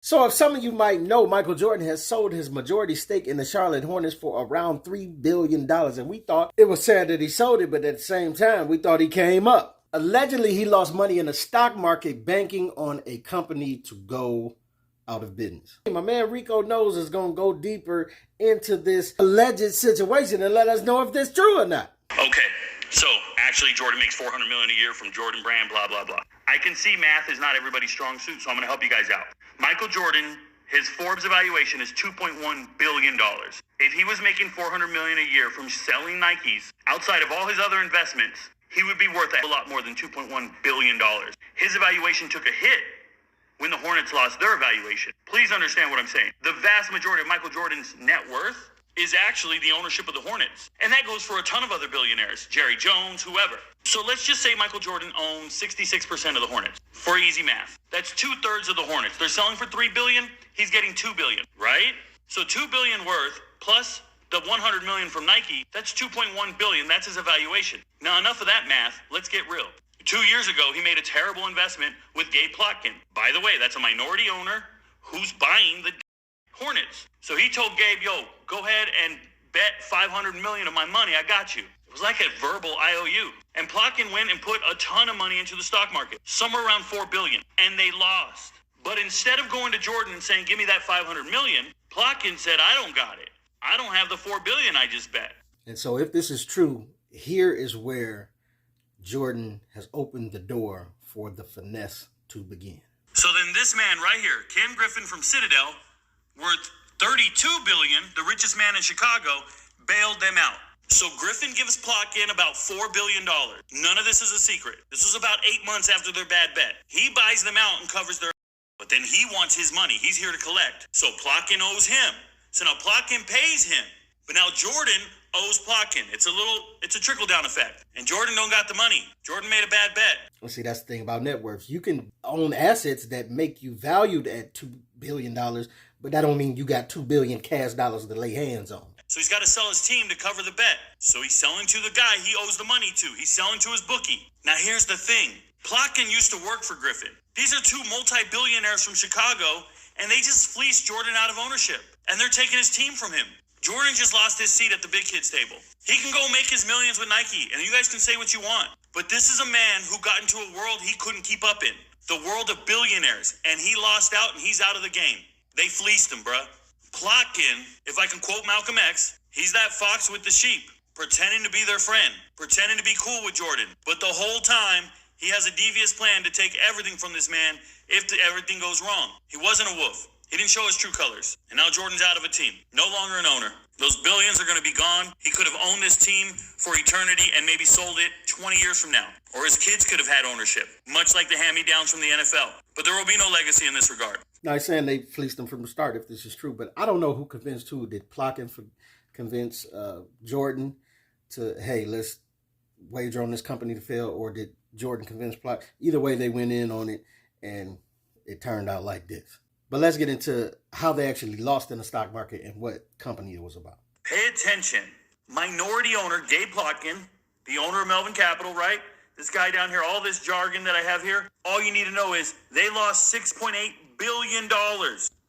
So if some of you might know, Michael Jordan has sold his majority stake in the Charlotte Hornets for around $3 billion. And we thought it was sad that he sold it, but at the same time, we thought he came up. Allegedly, he lost money in the stock market banking on a company to go out of business. My man Rico knows is going to go deeper into this alleged situation and let us know if this is true or not. Okay, so actually Jordan makes $400 million a year from Jordan Brand, blah, blah, blah. I can see math is not everybody's strong suit, so I'm going to help you guys out. Michael Jordan, his Forbes evaluation is $2.1 billion. If he was making $400 million a year from selling Nikes, outside of all his other investments, he would be worth a lot more than $2.1 billion. His evaluation took a hit when the Hornets lost their evaluation. Please understand what I'm saying. The vast majority of Michael Jordan's net worth is actually the ownership of the Hornets. And that goes for a ton of other billionaires, Jerry Jones, whoever. So let's just say Michael Jordan owns 66% of the Hornets. For easy math, that's 2/3 of the Hornets. They're selling for $3 billion, he's getting $2 billion, right? So $2 billion worth plus the $100 million from Nike, that's $2.1 billion. That's his evaluation. Now, enough of that math. Let's get real. 2 years ago, he made a terrible investment with Gabe Plotkin. By the way, that's a minority owner who's buying the Hornets. So he told Gabe, yo, go ahead and bet $500 million of my money. I got you. It was like a verbal IOU. And Plotkin went and put a ton of money into the stock market, somewhere around $4 billion, and they lost. But instead of going to Jordan and saying, give me that $500 million, Plotkin said, I don't got it. I don't have the $4 billion I just bet. And so if this is true, here is where Jordan has opened the door for the finesse to begin. So then this man right here, Ken Griffin from Citadel, worth $32 billion, the richest man in Chicago, bailed them out. So Griffin gives Plotkin about $4 billion. None of this is a secret. This was about 8 months after their bad bet. He buys them out and covers their but then he wants his money. He's here to collect. So Plotkin owes him. So now Plotkin pays him. But now Jordan owes Plotkin. It's a trickle-down effect. And Jordan don't got the money. Jordan made a bad bet. Well, see, that's the thing about net worths. You can own assets that make you valued at $2 billion, but that don't mean you got $2 billion cash dollars to lay hands on. So he's got to sell his team to cover the bet. So he's selling to the guy he owes the money to. He's selling to his bookie. Now here's the thing. Plotkin used to work for Griffin. These are two multi-billionaires from Chicago, and they just fleeced Jordan out of ownership. And they're taking his team from him. Jordan just lost his seat at the big kids table. He can go make his millions with Nike, and you guys can say what you want. But this is a man who got into a world he couldn't keep up in. The world of billionaires. And he lost out, and he's out of the game. They fleeced him, bruh. Plotkin, if I can quote Malcolm X, he's that fox with the sheep, pretending to be their friend, pretending to be cool with Jordan. But the whole time, he has a devious plan to take everything from this man if everything goes wrong. He wasn't a wolf. He didn't show his true colors. And now Jordan's out of a team. No longer an owner. Those billions are going to be gone. He could have owned this team for eternity and maybe sold it 20 years from now. Or his kids could have had ownership, much like the hand-me-downs from the NFL. But there will be no legacy in this regard. Now, he's saying they fleeced him from the start, if this is true. But I don't know who convinced who. Did Plotkin convince Jordan to, hey, let's wager on this company to fail? Or did Jordan convince Plotkin? Either way, they went in on it, and it turned out like this. But let's get into how they actually lost in the stock market and what company it was about. Pay attention. Minority owner, Gabe Plotkin, the owner of Melvin Capital, right? This guy down here, all this jargon that I have here, all you need to know is they lost $6.8 billion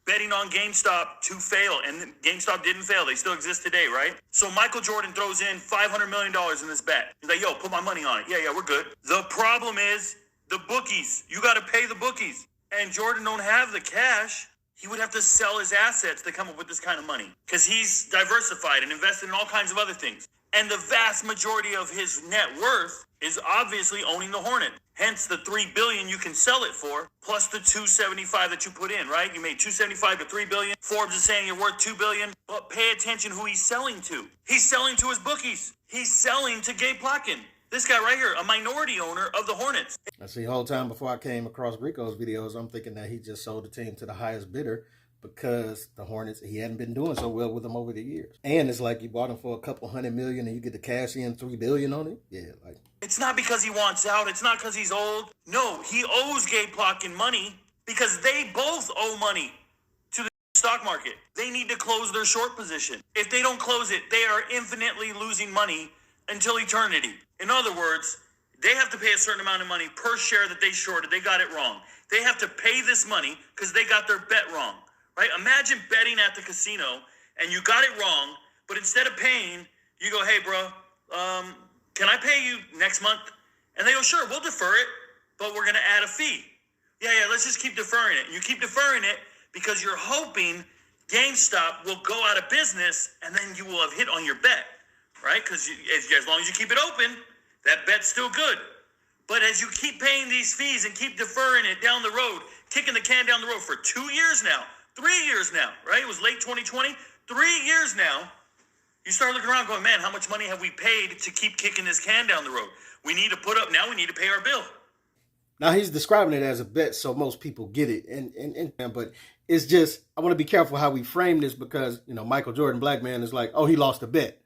betting on GameStop to fail. And GameStop didn't fail. They still exist today, right? So Michael Jordan throws in $500 million in this bet. He's like, yo, put my money on it. Yeah, we're good. The problem is the bookies. You got to pay the bookies. And Jordan don't have the cash. He would have to sell his assets to come up with this kind of money because he's diversified and invested in all kinds of other things. And the vast majority of his net worth is obviously owning the Hornet. Hence the $3 billion you can sell it for, plus the $275 that you put in, right? You made $275 to $3 billion. Forbes is saying you're worth $2 billion. But pay attention who he's selling to. He's selling to his bookies. He's selling to Gabe Plotkin. This guy right here, a minority owner of the Hornets. I see, the whole time before I came across Rico's videos, I'm thinking that he just sold the team to the highest bidder because the Hornets, he hadn't been doing so well with them over the years. And it's like you bought him for a couple $100 million and you get to cash in $3 billion on it. Yeah, like. It's not because he wants out. It's not because he's old. No, he owes Gabe Plotkin money because they both owe money to the stock market. They need to close their short position. If they don't close it, they are infinitely losing money until eternity. In other words, they have to pay a certain amount of money per share that they shorted. They got it wrong. They have to pay this money because they got their bet wrong, right? Imagine betting at the casino and you got it wrong, but instead of paying, you go, hey, bro, can I pay you next month? And they go, sure, we'll defer it, but we're going to add a fee. Yeah, let's just keep deferring it. And you keep deferring it because you're hoping GameStop will go out of business and then you will have hit on your bet, right? Because as long as you keep it open, that bet's still good. But as you keep paying these fees and keep deferring it down the road, kicking the can down the road for 2 years now, 3 years now, right? It was late 2020, 3 years now. You start looking around going, man, how much money have we paid to keep kicking this can down the road? We need to put up, now we need to pay our bill. Now he's describing it as a bet, so most people get it. But it's just, I want to be careful how we frame this because, Michael Jordan, black man, is like, oh, he lost a bet.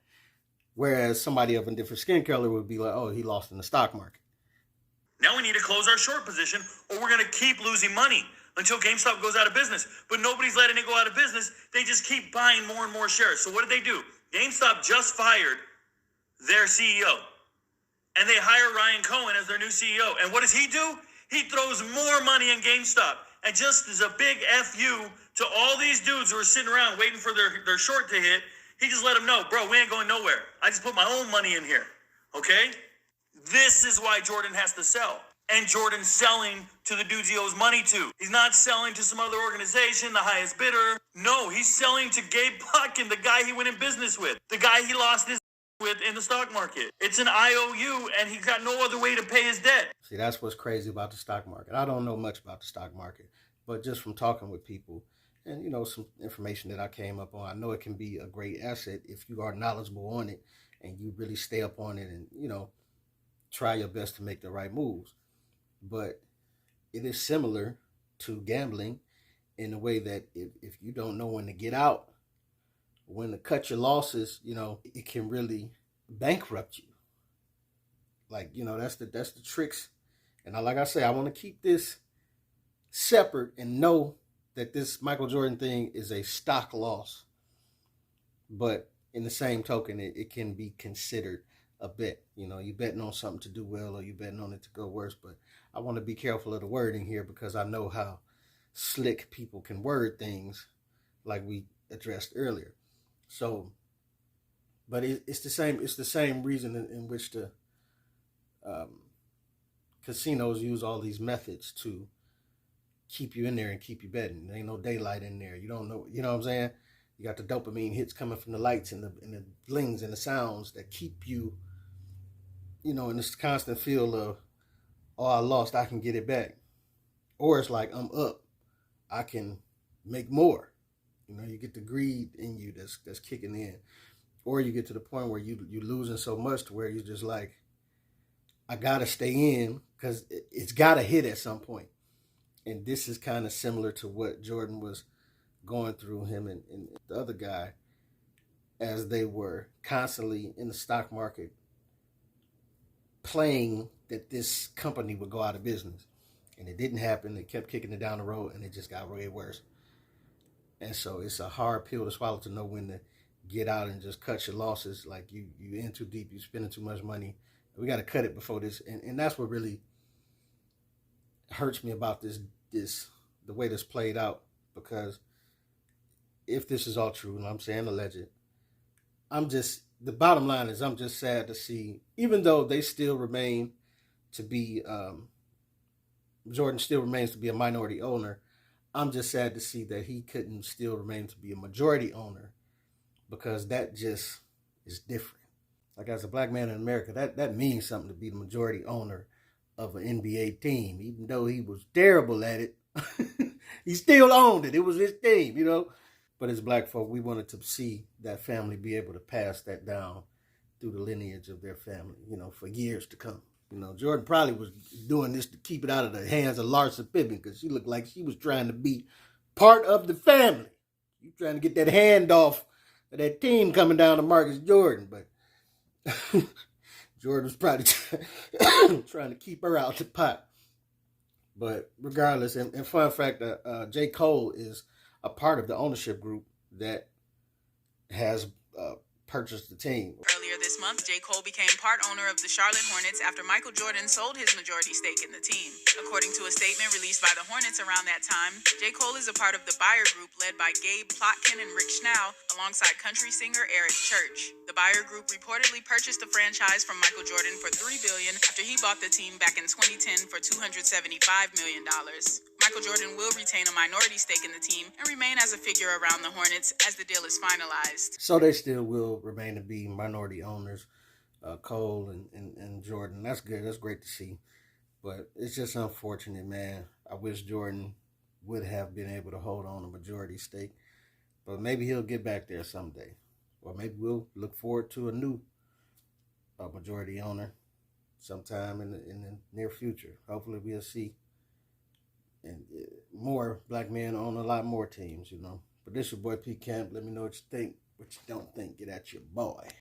Whereas somebody of a different skin color would be like, oh, he lost in the stock market. Now we need to close our short position or we're going to keep losing money until GameStop goes out of business. But nobody's letting it go out of business. They just keep buying more and more shares. So what did they do? GameStop just fired their CEO. And they hire Ryan Cohen as their new CEO. And what does he do? He throws more money in GameStop. And just as a big FU to all these dudes who are sitting around waiting for their short to hit, he just let them know, bro, we ain't going nowhere. I just put my own money in here. Okay? This is why Jordan has to sell. And Jordan's selling to the dudes he owes money to. He's not selling to some other organization, the highest bidder. No, he's selling to Gabe Plotkin, the guy he went in business with. The guy he lost his with in the stock market. It's an IOU, and he's got no other way to pay his debt. See, that's what's crazy about the stock market. I don't know much about the stock market, but just from talking with people and, some information that I came up on, I know it can be a great asset if you are knowledgeable on it and you really stay up on it and, try your best to make the right moves. But it is similar to gambling in the way that if you don't know when to get out, when to cut your losses, it can really bankrupt you. Like, that's the tricks. And like I say, I want to keep this separate and know that this Michael Jordan thing is a stock loss. But in the same token, it can be considered a bet. You betting on something to do well or you betting on it to go worse. But I want to be careful of the wording here because I know how slick people can word things like we addressed earlier. So, but it's the same reason in which the casinos use all these methods to keep you in there and keep you betting. There ain't no daylight in there. You don't know, what I'm saying? You got the dopamine hits coming from the lights and the blings and the sounds that keep you, in this constant feel of, oh, I lost, I can get it back. Or it's like, I'm up, I can make more. You get the greed in you that's kicking in. Or you get to the point where you're losing so much to where you're just like, I got to stay in because it's got to hit at some point. And this is kind of similar to what Jordan was going through, him and the other guy, as they were constantly in the stock market playing that this company would go out of business. And it didn't happen. They kept kicking it down the road and it just got way worse. And so it's a hard pill to swallow to know when to get out and just cut your losses. Like you in too deep, you're spending too much money. We got to cut it before this. And that's what really hurts me about this, the way this played out. Because if this is all true, and I'm saying alleged, the bottom line is I'm just sad to see, even though they still remain to be, Jordan still remains to be a minority owner, I'm just sad to see that he couldn't still remain to be a majority owner because that just is different. Like as a black man in America, that means something to be the majority owner of an NBA team. Even though he was terrible at it, he still owned it. It was his team, But as black folk, we wanted to see that family be able to pass that down through the lineage of their family, for years to come. Jordan probably was doing this to keep it out of the hands of Larsa Pippen because she looked like she was trying to be part of the family. You trying to get that handoff of that team coming down to Marcus Jordan, but Jordan was probably trying to keep her out the pot. But regardless, and fun fact, J. Cole is a part of the ownership group that has purchase the team. Earlier this month, J. Cole became part owner of the Charlotte Hornets after Michael Jordan sold his majority stake in the team. According to a statement released by the Hornets around that time, J. Cole is a part of the buyer group led by Gabe Plotkin and Rick Schnau, alongside country singer Eric Church. The buyer group reportedly purchased the franchise from Michael Jordan for $3 billion after he bought the team back in 2010 for $275 million. Michael Jordan will retain a minority stake in the team and remain as a figure around the Hornets as the deal is finalized. So they still will remain to be minority owners, Cole and Jordan. That's good. That's great to see. But it's just unfortunate, man. I wish Jordan would have been able to hold on a majority stake. But maybe he'll get back there someday. Or maybe we'll look forward to a new majority owner sometime in the near future. Hopefully we'll see and more black men own a lot more teams, you know. But this is your boy P. Camp. Let me know what you think. What you don't think, get at your boy.